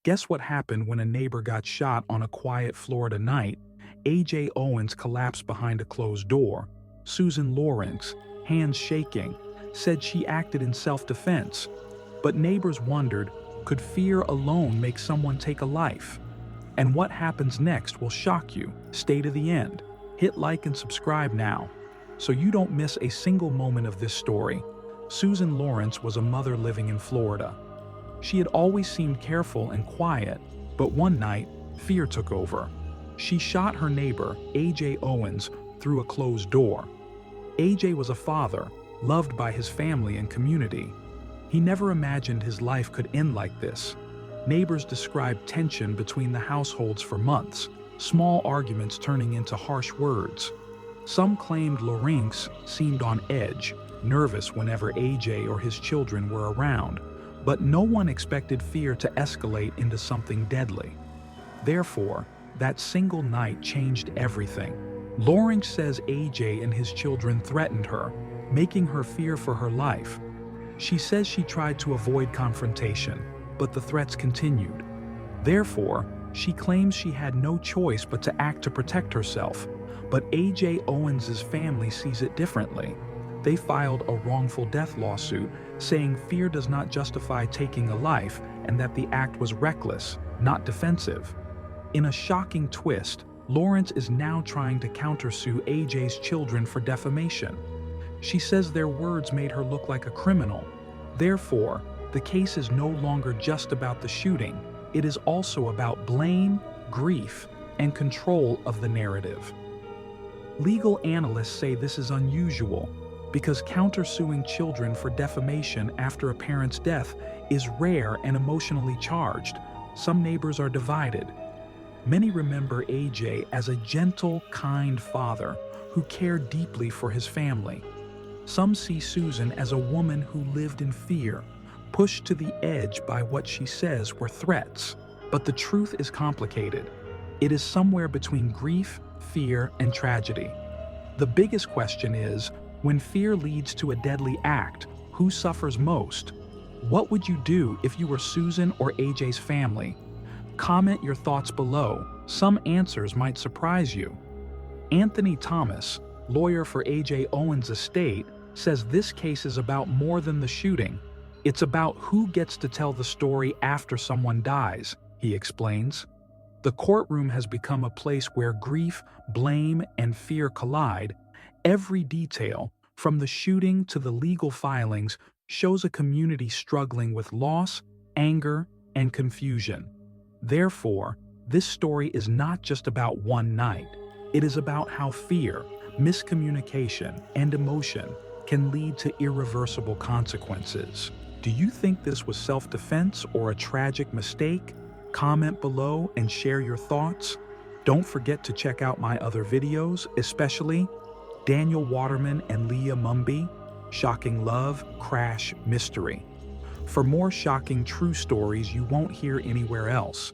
Guess what happened when a neighbor got shot on a quiet Florida night? A.J. Owens collapsed behind a closed door. Susan Lorincz, hands shaking, said she acted in self-defense. But neighbors wondered, could fear alone make someone take a life? And what happens next will shock you. Stay to the end. Hit like and subscribe now, so you don't miss a single moment of this story. Susan Lorincz was a mother living in Florida. She had always seemed careful and quiet, but one night, fear took over. She shot her neighbor, A.J. Owens, through a closed door. A.J. was a father, loved by his family and community. He never imagined his life could end like this. Neighbors described tension between the households for months, small arguments turning into harsh words. Some claimed Lorincz seemed on edge, nervous whenever A.J. or his children were around, but no one expected fear to escalate into something deadly. Therefore, that single night changed everything. Lorincz says A.J. and his children threatened her, making her fear for her life. She says she tried to avoid confrontation, but the threats continued. Therefore, she claims she had no choice but to act to protect herself. But A.J. Owens' family sees it differently. They filed a wrongful death lawsuit, saying fear does not justify taking a life and that the act was reckless, not defensive. In a shocking twist, Lorincz is now trying to countersue A.J.'s children for defamation. She says their words made her look like a criminal. Therefore, the case is no longer just about the shooting. It is also about blame, grief, and control of the narrative. Legal analysts say this is unusual because countersuing children for defamation after a parent's death is rare and emotionally charged. Some neighbors are divided. Many remember A.J. as a gentle, kind father who cared deeply for his family. Some see Susan as a woman who lived in fear, pushed to the edge by what she says were threats. But the truth is complicated. It is somewhere between grief, fear, and tragedy. The biggest question is, when fear leads to a deadly act, who suffers most? What would you do if you were Susan or A.J.'s family? Comment your thoughts below. Some answers might surprise you. Anthony Thomas, lawyer for A.J. Owens' estate, says this case is about more than the shooting. It's about who gets to tell the story after someone dies, he explains. The courtroom has become a place where grief, blame, and fear collide. Every detail, from the shooting to the legal filings, shows a community struggling with loss, anger, and confusion. Therefore, this story is not just about one night. It is about how fear, miscommunication, and emotion can lead to irreversible consequences. Do you think this was self-defense or a tragic mistake? Comment below and share your thoughts. Don't forget to check out my other videos, especially Daniel Waterman and Leah Mumby, Shocking Love, Crash, Mystery. For more shocking true stories you won't hear anywhere else.